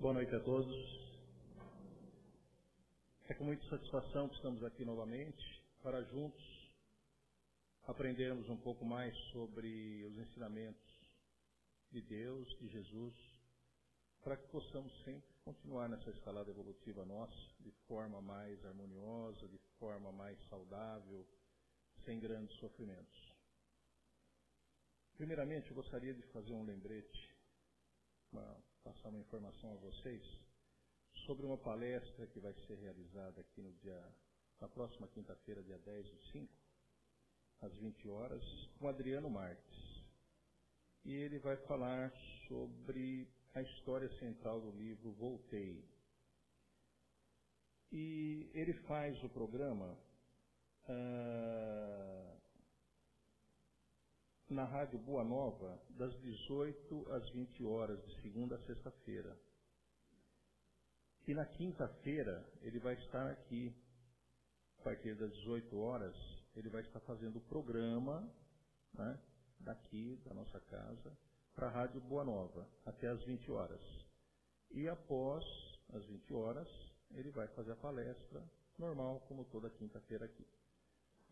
Boa noite a todos. É com muita satisfação que estamos aqui novamente para juntos aprendermos um pouco mais sobre os ensinamentos de Deus, de Jesus, para que possamos sempre continuar nessa escalada evolutiva nossa de forma mais harmoniosa, de forma mais saudável, sem grandes sofrimentos. Primeiramente, eu gostaria de fazer um lembrete, passar uma informação a vocês sobre uma palestra que vai ser realizada aqui na próxima quinta-feira, dia 10/5, às 20 horas, com Adriano Marques. E ele vai falar sobre a história central do livro Voltei. E ele faz o programa na Rádio Boa Nova, das 18 às 20 horas, de segunda a sexta-feira. E na quinta-feira, ele vai estar aqui, a partir das 18 horas, ele vai estar fazendo o programa, né, daqui, da nossa casa, para a Rádio Boa Nova, até às 20 horas. E após as 20 horas, ele vai fazer a palestra normal, como toda quinta-feira aqui.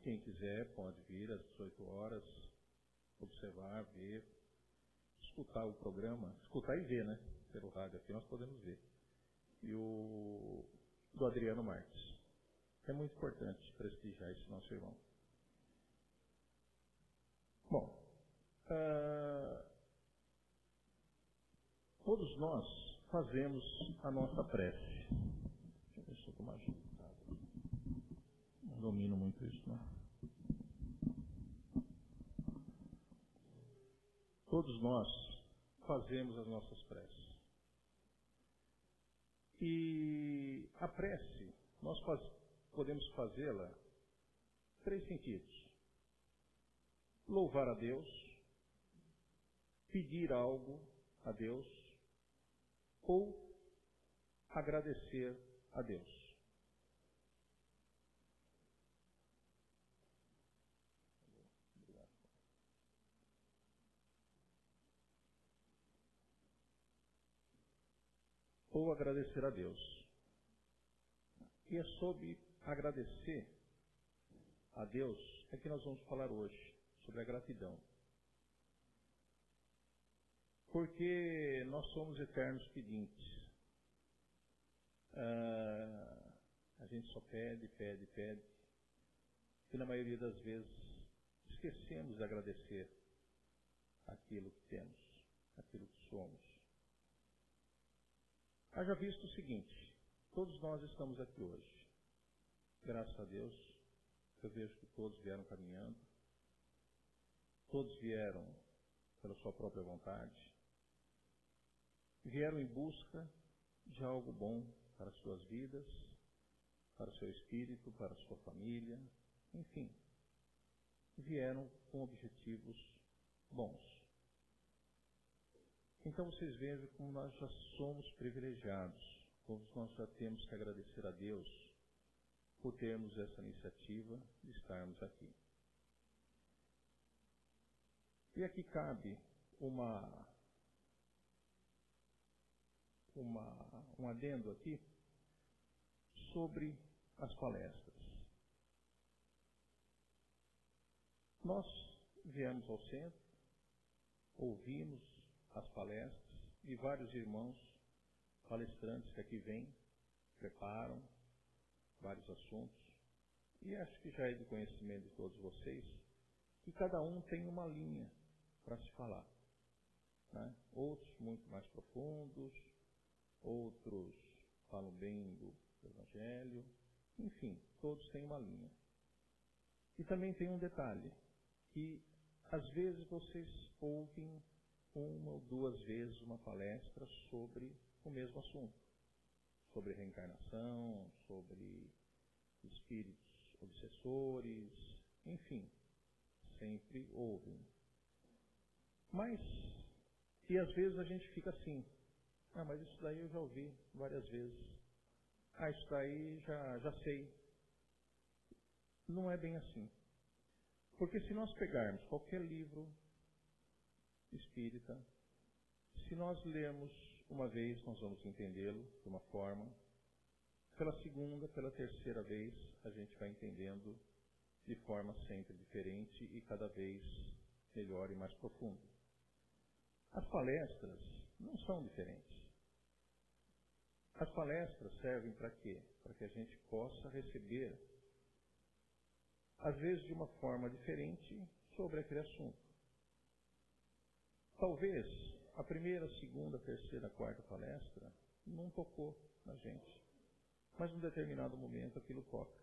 Quem quiser pode vir às 18 horas, observar, ver, escutar o programa, escutar e ver, né? Pelo rádio aqui nós podemos ver. E o do Adriano Marques. É muito importante prestigiar esse nosso irmão. Bom, todos nós fazemos a nossa prece. Deixa eu ver se eu estou mais ajustado. Não domino muito isso, não. Todos nós fazemos as nossas preces. E a prece, nós podemos fazê-la em 3 sentidos. Louvar a Deus, pedir algo a Deus ou agradecer a Deus. Ou agradecer a Deus. E é sobre agradecer a Deus é que nós vamos falar hoje, sobre a gratidão. Porque nós somos eternos pedintes. A gente só pede. E na maioria das vezes esquecemos de agradecer aquilo que temos, aquilo que somos. Haja visto o seguinte, todos nós estamos aqui hoje. Graças a Deus, eu vejo que todos vieram caminhando, todos vieram pela sua própria vontade, vieram em busca de algo bom para as suas vidas, para o seu espírito, para a sua família, enfim, vieram com objetivos bons. Então vocês vejam como nós já somos privilegiados, como nós já temos que agradecer a Deus por termos essa iniciativa de estarmos aqui. E aqui cabe um adendo aqui sobre as palestras. Nós viemos ao centro, ouvimos as palestras e vários irmãos palestrantes que aqui vêm, preparam vários assuntos, e acho que já é de conhecimento de todos vocês que cada um tem uma linha para se falar, né? Outros muito mais profundos, outros falam bem do Evangelho, enfim, todos têm uma linha. E também tem um detalhe, que às vezes vocês ouvem 1 ou 2 vezes uma palestra sobre o mesmo assunto, sobre reencarnação, sobre espíritos obsessores, enfim, sempre ouvem. Mas, e às vezes a gente fica assim, mas isso daí eu já ouvi várias vezes, isso daí já sei. Não é bem assim. Porque se nós pegarmos qualquer livro espírita, se nós lermos uma vez nós vamos entendê-lo de uma forma, pela segunda, pela terceira vez, a gente vai entendendo de forma sempre diferente e cada vez melhor e mais profunda. As palestras não são diferentes. As palestras servem para quê? Para que a gente possa receber, às vezes de uma forma diferente, sobre aquele assunto. Talvez a primeira, segunda, terceira, quarta palestra não tocou na gente, mas num determinado momento aquilo toca.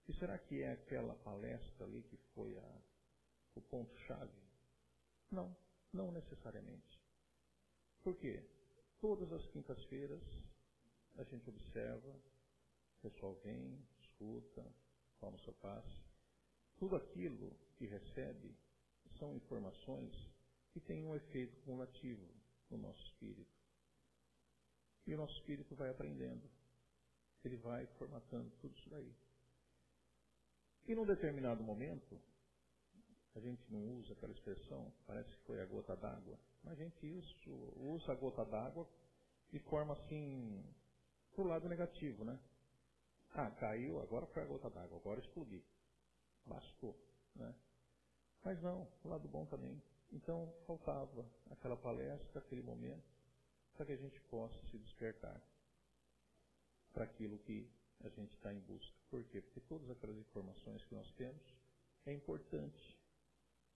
E será que é aquela palestra ali que foi o ponto-chave? Não, não necessariamente. Por quê? Todas as quintas-feiras a gente observa, o pessoal vem, escuta, toma o seu passe. Tudo aquilo que recebe são informações que têm um efeito cumulativo no nosso espírito. E o nosso espírito vai aprendendo. Ele vai formatando tudo isso daí. E num determinado momento, a gente não usa aquela expressão, parece que foi a gota d'água, mas a gente usa a gota d'água de forma assim, pro lado negativo, né? Ah, caiu, agora foi a gota d'água, agora explodi. Bastou, né? Mas não, o lado bom também. Então, faltava aquela palestra, aquele momento, para que a gente possa se despertar para aquilo que a gente está em busca. Por quê? Porque todas aquelas informações que nós temos é importante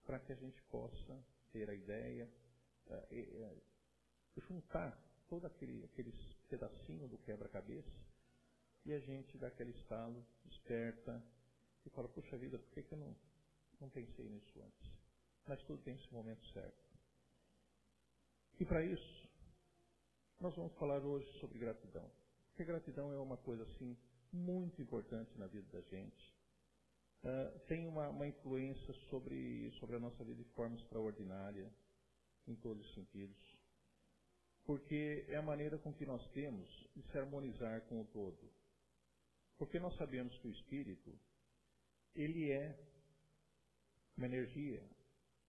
para que a gente possa ter a ideia, juntar todo aquele pedacinho do quebra-cabeça e a gente dá aquele estalo, desperta e fala, puxa vida, por que eu não pensei nisso antes? Mas tudo tem esse momento certo. E para isso, nós vamos falar hoje sobre gratidão. Porque gratidão é uma coisa assim muito importante na vida da gente. Tem uma influência sobre a nossa vida de forma extraordinária, em todos os sentidos. Porque é a maneira com que nós temos de se harmonizar com o todo. Porque nós sabemos que o Espírito, ele é uma energia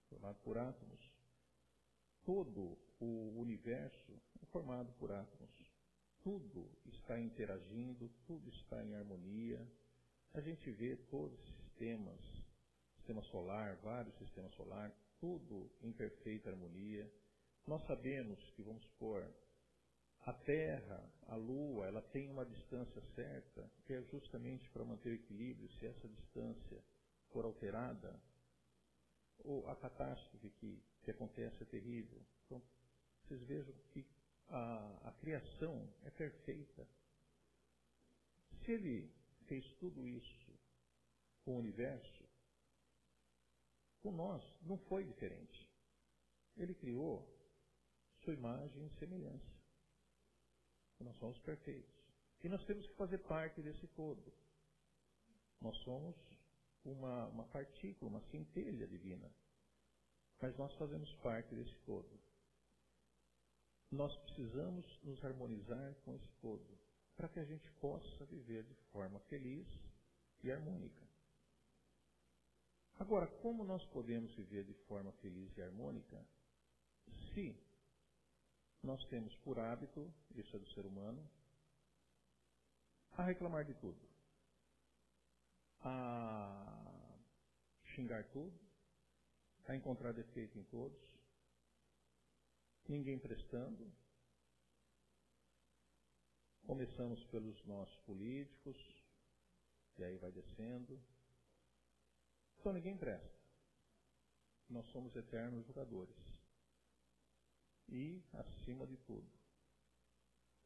formada por átomos. Todo o universo é formado por átomos. Tudo está interagindo, tudo está em harmonia. A gente vê todos os sistemas, sistema solar, vários sistemas solares, tudo em perfeita harmonia. Nós sabemos que, vamos supor, a Terra, a Lua, ela tem uma distância certa, que é justamente para manter o equilíbrio. Se essa distância for alterada, ou a catástrofe que acontece é terrível. Então, vocês vejam que a criação é perfeita. Se ele fez tudo isso com o universo, com nós não foi diferente. Ele criou sua imagem e semelhança. Nós somos perfeitos. E nós temos que fazer parte desse todo. Nós somos uma partícula, uma centelha divina. Mas nós fazemos parte desse todo. Nós precisamos nos harmonizar com esse todo, para que a gente possa viver de forma feliz e harmônica. Agora, como nós podemos viver de forma feliz e harmônica se nós temos por hábito, isso é do ser humano, a reclamar de tudo, a xingar tudo, a encontrar defeito em todos, ninguém prestando. Começamos pelos nossos políticos, e aí vai descendo. Então ninguém presta. Nós somos eternos julgadores. E, acima de tudo,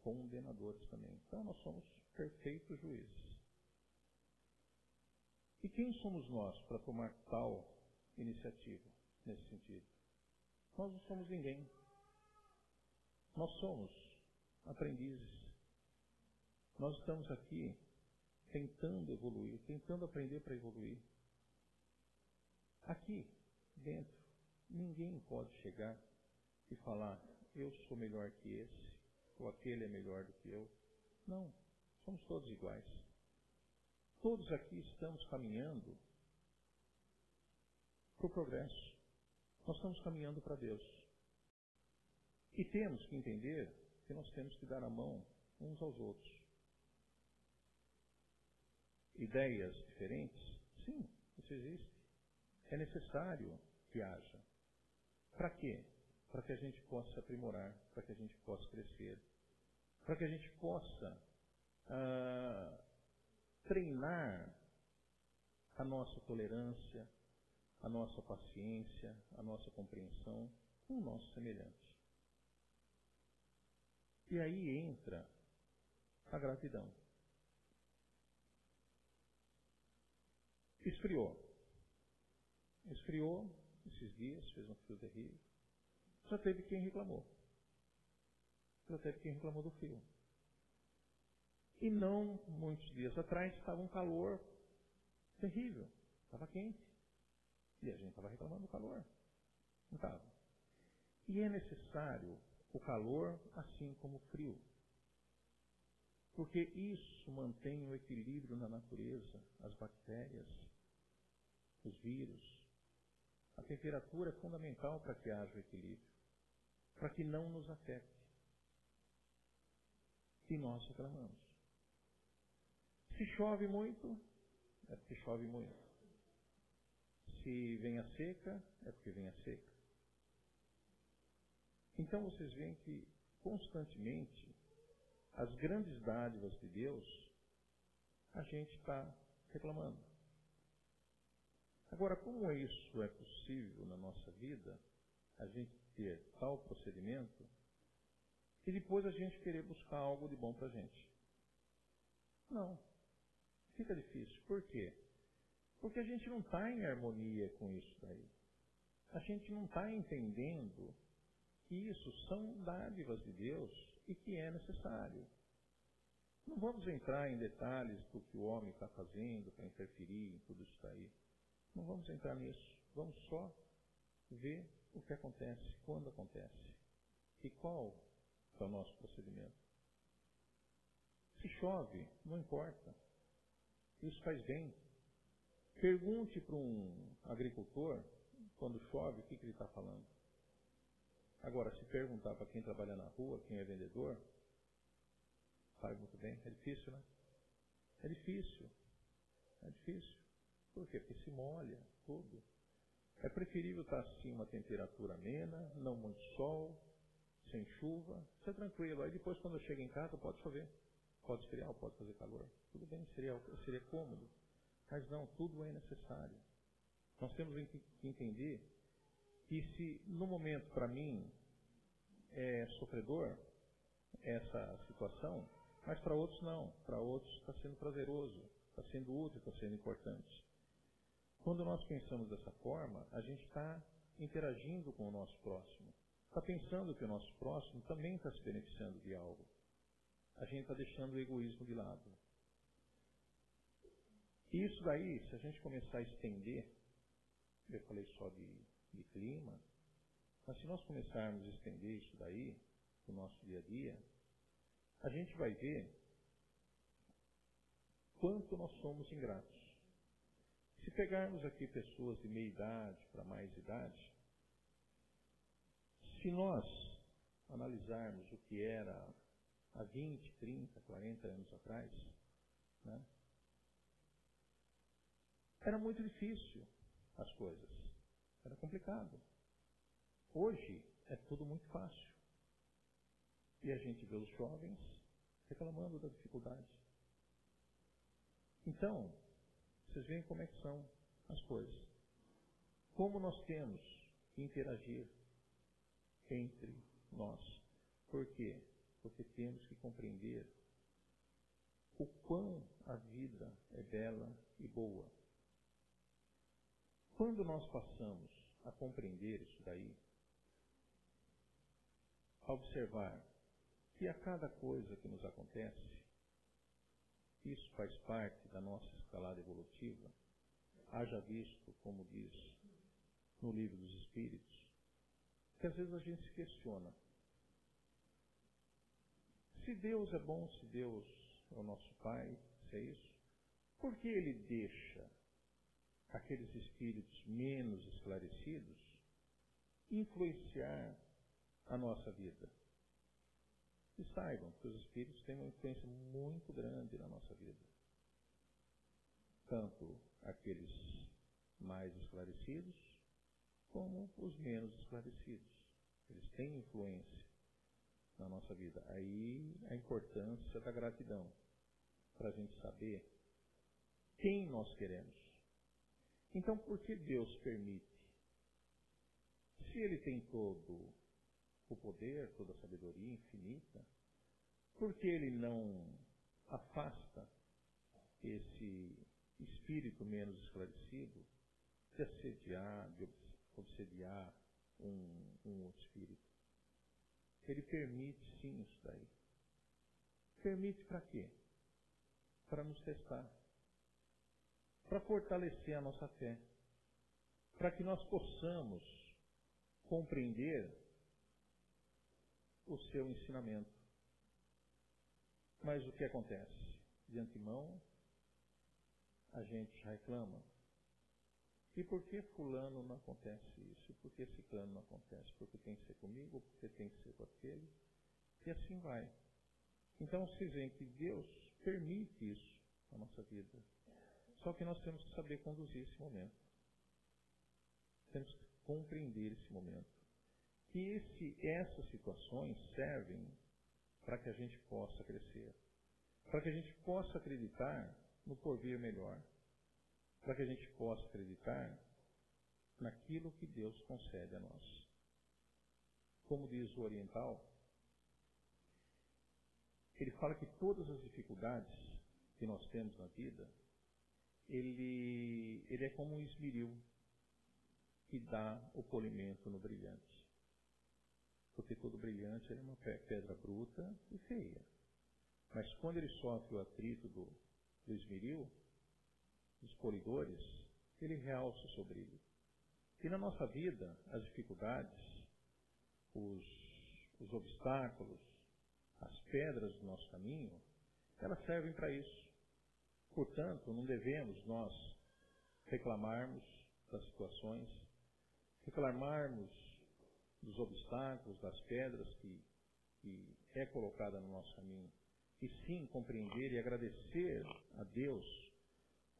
condenadores também. Então nós somos perfeitos juízes. E quem somos nós para tomar tal iniciativa nesse sentido? Nós não somos ninguém. Nós somos aprendizes. Nós estamos aqui tentando evoluir, tentando aprender para evoluir. Aqui dentro, ninguém pode chegar e falar, eu sou melhor que esse, ou aquele é melhor do que eu. Não, somos todos iguais. Todos aqui estamos caminhando para o progresso. Nós estamos caminhando para Deus. E temos que entender que nós temos que dar a mão uns aos outros. Ideias diferentes? Sim, isso existe. É necessário que haja. Para quê? Para que a gente possa se aprimorar, para que a gente possa crescer, para que a gente possa treinar a nossa tolerância, a nossa paciência, a nossa compreensão com o nosso semelhante. E aí entra a gratidão. Esfriou esses dias, fez um frio terrível. Já teve quem reclamou. Já teve quem reclamou do frio. E não muitos dias atrás estava um calor terrível. Estava quente. E a gente estava reclamando do calor. Não estava. E é necessário o calor assim como o frio. Porque isso mantém o equilíbrio na natureza, as bactérias, os vírus. A temperatura é fundamental para que haja o equilíbrio, para que não nos afete. E nós reclamamos. Se chove muito, é porque chove muito. Se vem a seca, é porque vem a seca. Então vocês veem que constantemente as grandes dádivas de Deus a gente está reclamando. Agora, como isso é possível na nossa vida, a gente ter tal procedimento, e depois a gente querer buscar algo de bom para a gente? Não. Fica difícil. Por quê? Porque a gente não está em harmonia com isso daí. A gente não está entendendo que isso são dádivas de Deus e que é necessário. Não vamos entrar em detalhes do que o homem está fazendo para interferir em tudo isso daí. Não vamos entrar nisso. Vamos só ver o que acontece, quando acontece. E qual é o nosso procedimento. Se chove, não importa. Isso faz bem. Pergunte para um agricultor, quando chove, o que ele está falando. Agora, se perguntar para quem trabalha na rua, quem é vendedor, sabe muito bem. É difícil, né? É difícil. É difícil. Por quê? Porque se molha tudo. É preferível estar assim uma temperatura amena, não muito sol, sem chuva. Isso é tranquilo. Aí depois, quando eu chego em casa, pode chover. Pode esfriar, pode fazer calor. Tudo bem, seria cômodo. Mas não, tudo é necessário. Nós temos que entender que se no momento, para mim, é sofredor essa situação, mas para outros não. Para outros está sendo prazeroso, está sendo útil, está sendo importante. Quando nós pensamos dessa forma, a gente está interagindo com o nosso próximo. Está pensando que o nosso próximo também está se beneficiando de algo. A gente está deixando o egoísmo de lado. E isso daí, se a gente começar a estender, eu falei só de clima, mas se nós começarmos a estender isso daí, no nosso dia a dia, a gente vai ver quanto nós somos ingratos. Se pegarmos aqui pessoas de meia idade para mais idade, se nós analisarmos o que era há 20, 30, 40 anos atrás, né, era muito difícil as coisas. Era complicado. Hoje é tudo muito fácil. E a gente vê os jovens reclamando da dificuldade. Então, vocês veem como é que são as coisas. Como nós temos que interagir entre nós. Por quê? Porque temos que compreender o quão a vida é bela e boa. Quando nós passamos a compreender isso daí, a observar que a cada coisa que nos acontece, isso faz parte da nossa escalada evolutiva, haja visto, como diz no Livro dos Espíritos, que às vezes a gente se questiona. Se Deus é bom, se Deus é o nosso Pai, se é isso, por que Ele deixa aqueles espíritos menos esclarecidos influenciar a nossa vida? E saibam que os espíritos têm uma influência muito grande na nossa vida. Tanto aqueles mais esclarecidos, como os menos esclarecidos. Eles têm influência na nossa vida. Aí a importância da gratidão, para a gente saber quem nós queremos. Então, por que Deus permite? Se Ele tem todo o poder, toda a sabedoria infinita, por que Ele não afasta esse espírito menos esclarecido de assediar, de obsediar um outro espírito? Ele permite sim isso daí. Permite para quê? Para nos testar. Para fortalecer a nossa fé. Para que nós possamos compreender o seu ensinamento. Mas o que acontece? De antemão, a gente reclama. E por que fulano não acontece isso? E por que ciclano não acontece? Porque tem que ser comigo, ou porque tem que ser com aquele? E assim vai. Então vocês veem que Deus permite isso na nossa vida. Só que nós temos que saber conduzir esse momento. Temos que compreender esse momento. Que essas situações servem para que a gente possa crescer. Para que a gente possa acreditar no porvir melhor. Para que a gente possa acreditar naquilo que Deus concede a nós. Como diz o oriental, ele fala que todas as dificuldades que nós temos na vida, ele é como um esmeril que dá o polimento no brilhante. Porque todo brilhante é uma pedra bruta e feia. Mas quando ele sofre o atrito do esmeril, dos polidores, ele realça o seu brilho. E na nossa vida, as dificuldades, os obstáculos, as pedras do nosso caminho, elas servem para isso. Portanto, não devemos nós reclamarmos das situações, reclamarmos dos obstáculos, das pedras que é colocada no nosso caminho, e sim compreender e agradecer a Deus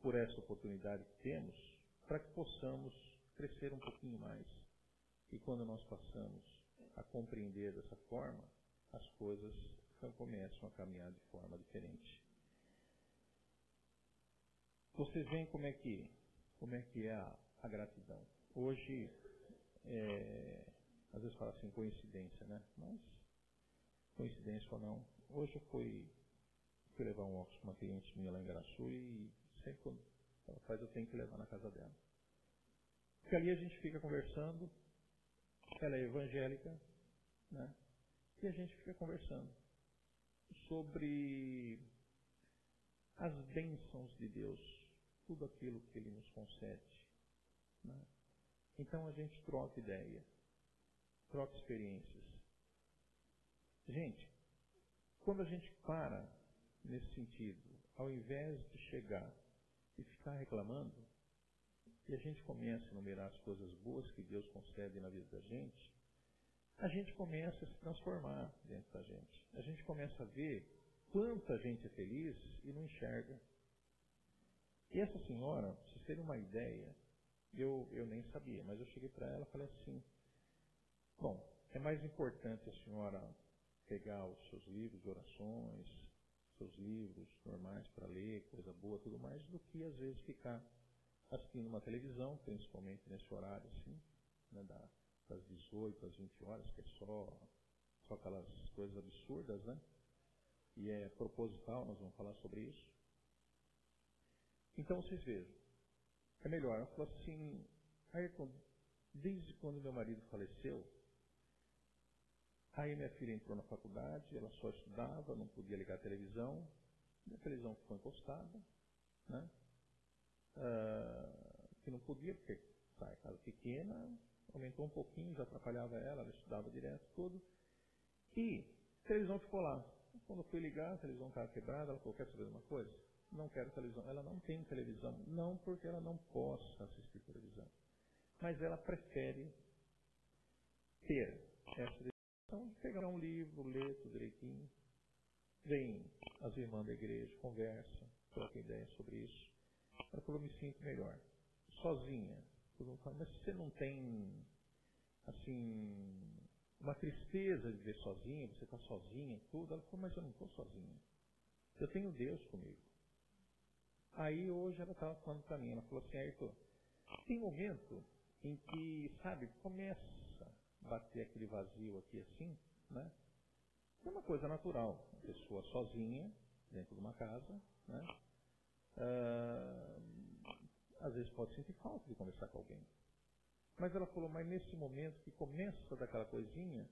por essa oportunidade que temos, para que possamos crescer um pouquinho mais. E quando nós passamos a compreender dessa forma, as coisas começam a caminhar de forma diferente. Vocês veem como é que é a gratidão. Hoje, às vezes fala assim, coincidência, né? Mas, coincidência ou não, hoje eu fui levar um óculos para uma cliente minha lá em Garaçu e sempre quando ela faz eu tenho que levar na casa dela. Porque ali a gente fica conversando, ela é evangélica, né? E a gente fica conversando sobre as bênçãos de Deus, tudo aquilo que Ele nos concede, né? Então a gente troca ideia, troca experiências. Gente, quando a gente para nesse sentido, ao invés de chegar e ficar reclamando, e a gente começa a enumerar as coisas boas que Deus concede na vida da gente, a gente começa a se transformar dentro da gente. A gente começa a ver quanta gente é feliz e não enxerga. E essa senhora, para vocês terem uma ideia, eu nem sabia, mas eu cheguei para ela e falei assim, bom, é mais importante a senhora pegar os seus livros de orações, seus livros normais para ler, coisa boa, tudo mais, do que às vezes ficar assistindo uma televisão, principalmente nesse horário assim, né, das 18 às 20 horas, que é só aquelas coisas absurdas, né? E é proposital, nós vamos falar sobre isso. Então vocês vejam, é melhor. Ela falou assim, desde quando meu marido faleceu, aí minha filha entrou na faculdade, ela só estudava, não podia ligar a televisão, a televisão ficou encostada, né? Que não podia, porque a casa pequena, aumentou um pouquinho, já atrapalhava ela estudava direto, tudo. E a televisão ficou lá. Quando eu fui ligar, a televisão estava quebrada, ela falou, quer saber de uma coisa? Não quero televisão. Ela não tem televisão, não porque ela não possa assistir televisão, mas ela prefere ter essa Então, pegar um livro, ler tudo direitinho. Vem as irmãs da igreja, conversa, troca ideia sobre isso. Ela falou, me sinto melhor. Sozinha. Todo mundo fala, mas você não tem, assim, uma tristeza de viver sozinha, você está sozinha e tudo? Ela falou, mas eu não estou sozinha. Eu tenho Deus comigo. Aí hoje ela estava falando para mim, ela falou assim, Ayrton, tem momento em que, sabe, começa a bater aquele vazio aqui assim, né? É uma coisa natural, uma pessoa sozinha, dentro de uma casa, né? Às vezes pode sentir falta de conversar com alguém. Mas ela falou, mas nesse momento que começa daquela coisinha,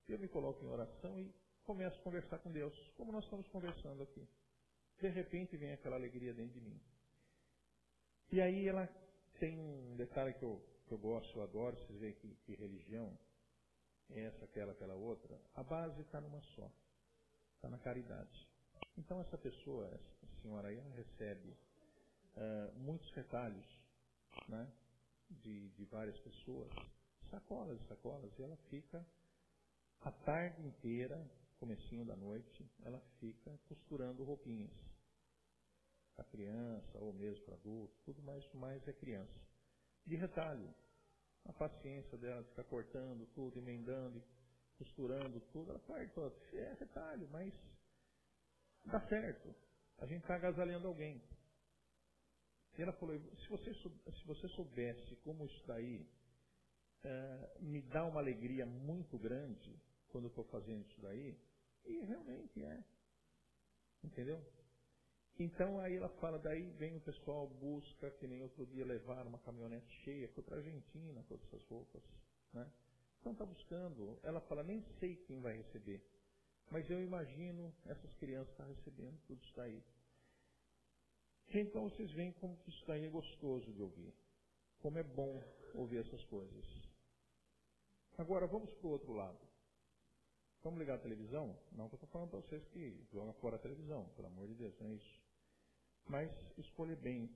eu me coloco em oração e começo a conversar com Deus, como nós estamos conversando aqui. De repente vem aquela alegria dentro de mim. E aí ela tem um detalhe que eu gosto, eu adoro, vocês veem que religião, essa, aquela outra, a base está numa só, está na caridade. Então essa pessoa, essa senhora aí, ela recebe muitos retalhos, né, de várias pessoas, sacolas e sacolas, e ela fica a tarde inteira, comecinho da noite, ela fica costurando roupinhas para criança ou mesmo para adulto, tudo mais é criança. De retalho, a paciência dela de ficar cortando tudo, emendando, costurando tudo, ela faz tudo. É retalho, mas dá certo. A gente está agasalhando alguém. E ela falou, se você soubesse como isso daí me dá uma alegria muito grande quando eu estou fazendo isso daí, e realmente é. Entendeu? Então aí ela fala, daí vem o pessoal, busca, que nem outro dia levaram uma caminhonete cheia, foi para a Argentina, todas essas roupas, né? Então está buscando, ela fala, nem sei quem vai receber, mas eu imagino essas crianças estão recebendo tudo isso daí. Então vocês veem como que isso daí é gostoso de ouvir, como é bom ouvir essas coisas. Agora vamos para o outro lado. Vamos ligar a televisão? Não que eu estou falando para vocês que jogam fora a televisão, pelo amor de Deus, não é isso. Mas escolher bem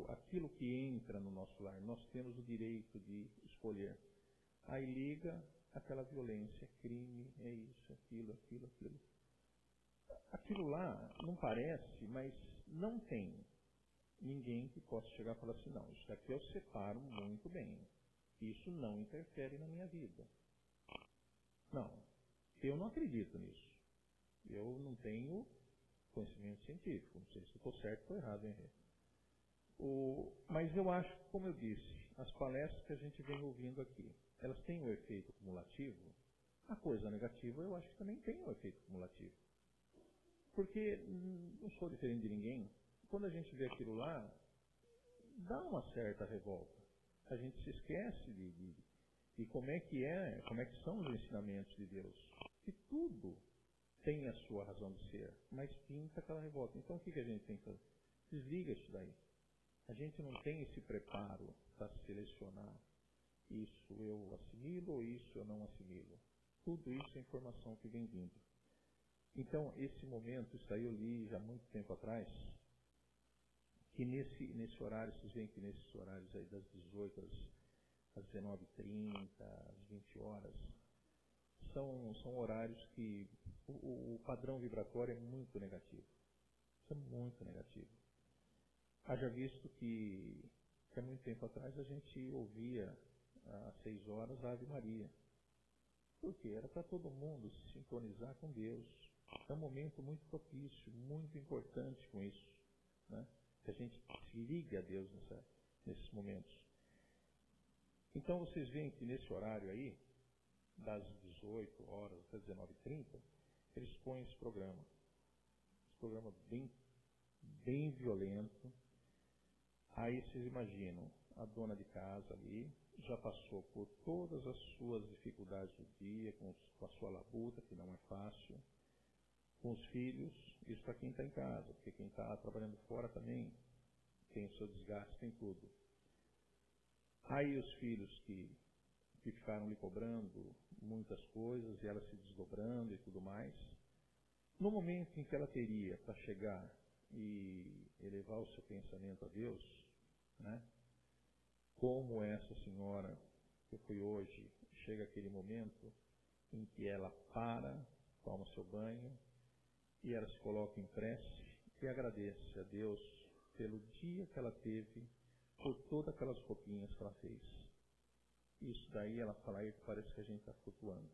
aquilo que entra no nosso lar. Nós temos o direito de escolher. Aí liga aquela violência, crime, é isso, aquilo. Aquilo lá não parece, mas não tem ninguém que possa chegar e falar assim, não, isso daqui eu separo muito bem. Isso não interfere na minha vida. Não, eu não acredito nisso. Eu não tenho conhecimento científico. Não sei se estou certo ou errado, hein? Mas eu acho, como eu disse, as palestras que a gente vem ouvindo aqui, elas têm um efeito cumulativo. A coisa negativa eu acho que também tem um efeito cumulativo. Porque não sou diferente de ninguém. Quando a gente vê aquilo lá, dá uma certa revolta. A gente se esquece de como é que são os ensinamentos de Deus. Que tudo tem a sua razão de ser, mas pinta aquela revolta. Então o que a gente tem que fazer? Desliga isso daí. A gente não tem esse preparo para selecionar isso eu assimilo ou isso eu não assimilo. Tudo isso é informação que vem vindo. Então esse momento, isso aí eu li já há muito tempo atrás, que nesse horário, vocês veem que nesses horários aí das 18 às 19h30, às 20 horas, são horários que o padrão vibratório é muito negativo. Isso é muito negativo. Haja visto que há muito tempo atrás a gente ouvia às 6 horas a Ave Maria. Por quê? Era para todo mundo se sintonizar com Deus. É um momento muito propício, muito importante com isso, né? Que a gente se ligue a Deus nesses momentos. Então vocês veem que nesse horário aí, das 18 horas até 19h30, eles põem esse programa. Esse programa bem violento. Aí vocês imaginam, a dona de casa ali já passou por todas as suas dificuldades do dia, com a sua labuta, que não é fácil, com os filhos, isso para quem está em casa, porque quem está trabalhando fora também tem o seu desgaste, tem tudo. Aí os filhos que ficaram lhe cobrando muitas coisas e ela se desdobrando e tudo mais. No momento em que ela teria para chegar e elevar o seu pensamento a Deus, né? Como essa senhora que eu fui hoje, chega aquele momento em que ela para, toma seu banho, e ela se coloca em prece e agradece a Deus pelo dia que ela teve, por todas aquelas roupinhas que ela fez. Isso daí ela fala aí que parece que a gente está flutuando.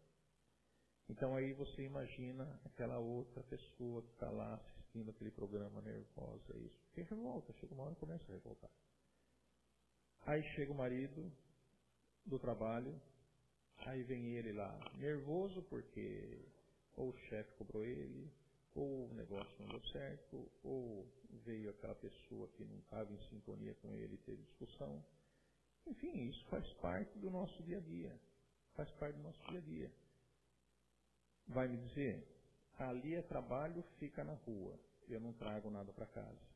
Então aí você imagina aquela outra pessoa que está lá assistindo aquele programa nervosa, isso. Porque revolta, chega uma hora e começa a revoltar. Aí chega o marido do trabalho, aí vem ele lá nervoso porque ou o chefe cobrou ele, ou o negócio não deu certo, ou veio aquela pessoa que não estava em sintonia com ele e teve discussão. Enfim, isso faz parte do nosso dia a dia. Faz parte do nosso dia a dia. Vai me dizer, ali é trabalho, fica na rua. Eu não trago nada para casa.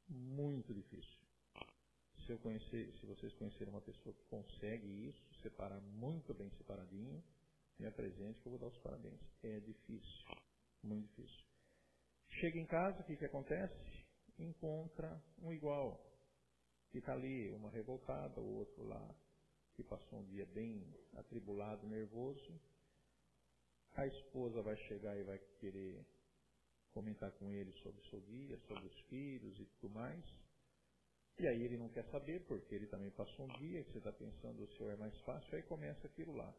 Muito difícil. Se vocês conhecerem uma pessoa que consegue isso, separar muito bem separadinho, me apresente que eu vou dar os parabéns. É difícil. Muito difícil. Chega em casa, o que acontece? Encontra um igual, que está ali, uma revoltada, o outro lá, que passou um dia bem atribulado, nervoso. A esposa vai chegar e vai querer comentar com ele sobre o seu dia, sobre os filhos e tudo mais. E aí ele não quer saber, porque ele também passou um dia, que você está pensando o seu é mais fácil, aí começa aquilo lá.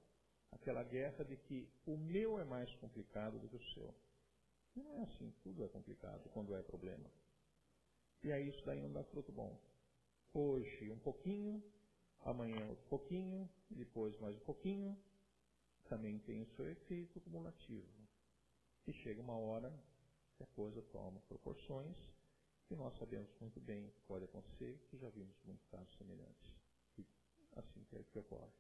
Aquela guerra de que o meu é mais complicado do que o seu. E não é assim, tudo é complicado quando é problema. E aí isso daí não dá fruto bom. Hoje um pouquinho, amanhã outro pouquinho, depois mais um pouquinho, também tem o seu efeito cumulativo. E chega uma hora que a coisa toma proporções que nós sabemos muito bem que pode acontecer, que já vimos muitos casos semelhantes. E assim que é que ocorre.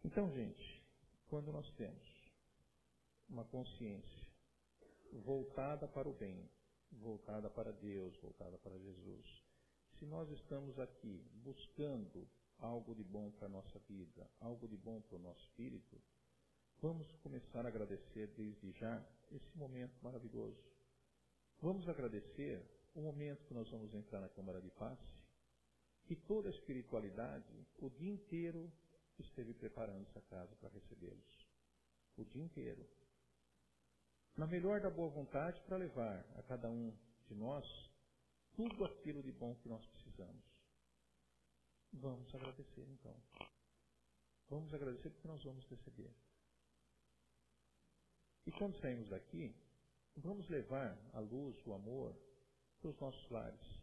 Então, gente, quando nós temos uma consciência voltada para o bem, voltada para Deus, voltada para Jesus, se nós estamos aqui buscando algo de bom para a nossa vida, algo de bom para o nosso espírito, vamos começar a agradecer desde já esse momento maravilhoso. Vamos agradecer o momento que nós vamos entrar na Câmara de Paz, que toda a espiritualidade, o dia inteiro, esteve preparando essa casa para recebê-los. O dia inteiro. Na melhor da boa vontade, para levar a cada um de nós tudo aquilo de bom que nós precisamos. Vamos agradecer, então. Vamos agradecer porque nós vamos receber. E quando saímos daqui, vamos levar a luz, o amor, para os nossos lares,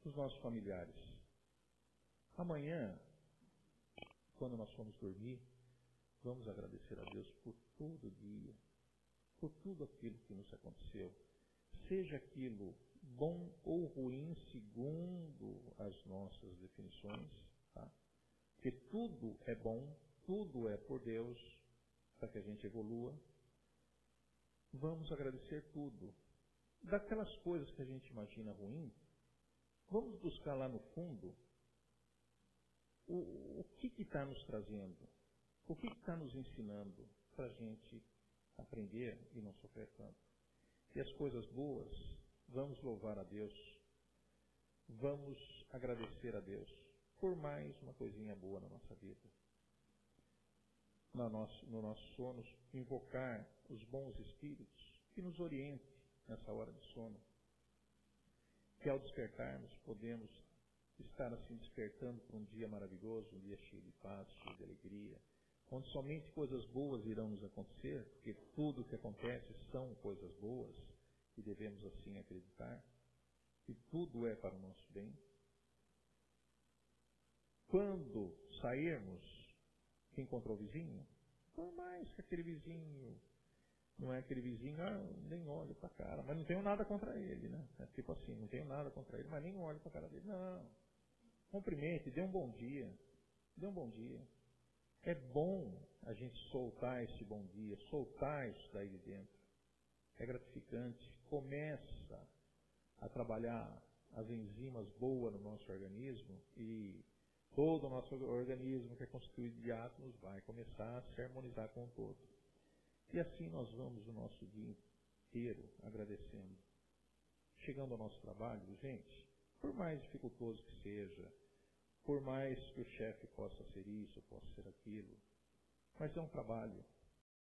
para os nossos familiares. Amanhã, quando nós formos dormir, vamos agradecer a Deus por todo o dia, por tudo aquilo que nos aconteceu. Seja aquilo bom ou ruim, segundo as nossas definições, tá? Porque tudo é bom, tudo é por Deus, para que a gente evolua. Vamos agradecer tudo. Daquelas coisas que a gente imagina ruim, vamos buscar lá no fundo o que está nos trazendo, o que está nos ensinando para a gente aprender e não sofrer tanto. E as coisas boas, vamos louvar a Deus, vamos agradecer a Deus por mais uma coisinha boa na nossa vida. No nosso sono, invocar os bons espíritos que nos orientem nessa hora de sono. Que ao despertarmos, podemos estar assim despertando para um dia maravilhoso, um dia cheio de paz, cheio de alegria, onde somente coisas boas irão nos acontecer, porque tudo o que acontece são coisas boas, e devemos assim acreditar, que tudo é para o nosso bem. Quando sairmos, quem encontrou o vizinho? Por mais que aquele vizinho, não é aquele vizinho, nem olho para a cara, mas não tenho nada contra ele, né? É tipo assim, não tenho nada contra ele, mas nem olho para a cara dele. Não, cumprimente, dê um bom dia, dê um bom dia. É bom a gente soltar esse bom dia, soltar isso daí de dentro. É gratificante, começa a trabalhar as enzimas boas no nosso organismo e todo o nosso organismo que é constituído de átomos vai começar a se harmonizar com o todo. E assim nós vamos o nosso dia inteiro agradecendo. Chegando ao nosso trabalho, gente, por mais dificultoso que seja, por mais que o chefe possa ser isso, possa ser aquilo, Mas é um trabalho.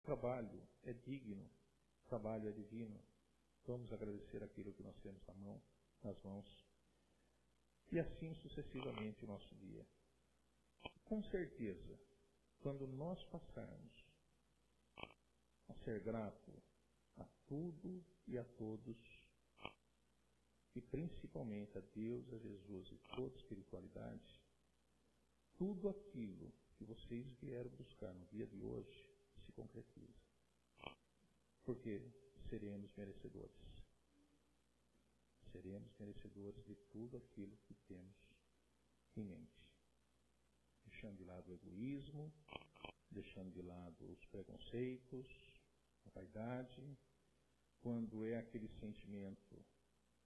O trabalho é digno. O trabalho é divino. Vamos agradecer aquilo que nós temos nas mãos. E assim sucessivamente o nosso dia. Com certeza, quando nós passarmos a ser grato a tudo e a todos, e principalmente a Deus, a Jesus e toda a espiritualidade, tudo aquilo que vocês vieram buscar no dia de hoje se concretiza. Porque seremos merecedores. Seremos merecedores de tudo aquilo que temos em mente. Deixando de lado o egoísmo, deixando de lado os preconceitos, a vaidade, quando é aquele sentimento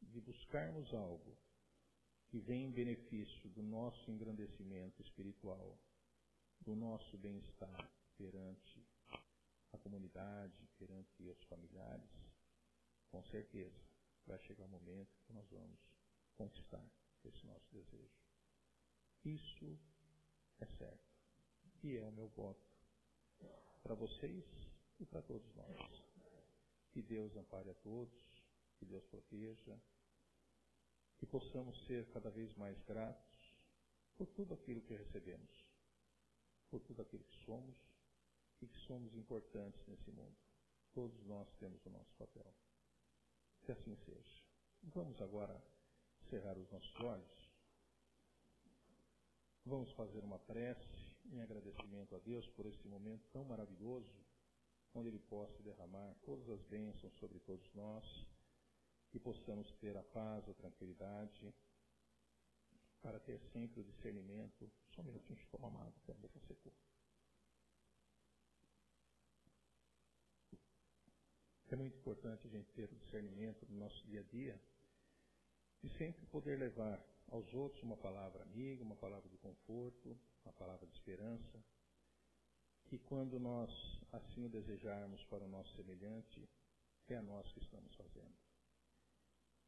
de buscarmos algo que vem em benefício do nosso engrandecimento espiritual, do nosso bem-estar perante a comunidade, perante os familiares, com certeza vai chegar um momento que nós vamos conquistar esse nosso desejo. Isso é certo. E é o meu voto para vocês e para todos nós. Que Deus ampare a todos, que Deus proteja, que possamos ser cada vez mais gratos por tudo aquilo que recebemos, por tudo aquilo que somos e que somos importantes nesse mundo. Todos nós temos o nosso papel. Que assim seja. Vamos agora cerrar os nossos olhos. Vamos fazer uma prece em agradecimento a Deus por este momento tão maravilhoso, onde Ele possa derramar todas as bênçãos sobre todos nós, que possamos ter a paz, a tranquilidade, para ter sempre o discernimento. Só um minutinho, deixa eu tomar uma água, que a boca secou. É muito importante a gente ter o discernimento no nosso dia a dia e sempre poder levar aos outros uma palavra amiga, uma palavra de conforto, uma palavra de esperança, que quando nós assim o desejarmos para o nosso semelhante, é a nós que estamos fazendo.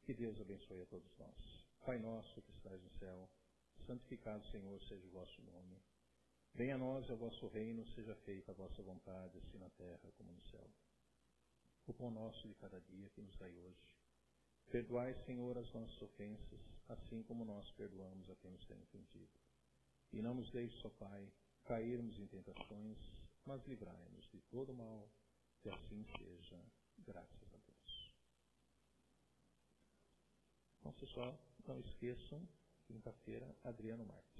Que Deus abençoe a todos nós. Pai nosso que estás no céu, santificado, Senhor, seja o vosso nome. Venha a nós o vosso reino, seja feita a vossa vontade, assim na terra como no céu. O pão nosso de cada dia que nos dai hoje. Perdoai, Senhor, as nossas ofensas, assim como nós perdoamos a quem nos tem ofendido. E não nos deixes, ó Pai, cairmos em tentações, mas livrai-nos de todo mal, que assim seja, graças a Deus. Então, pessoal, não esqueçam, quinta-feira, Adriano Marques.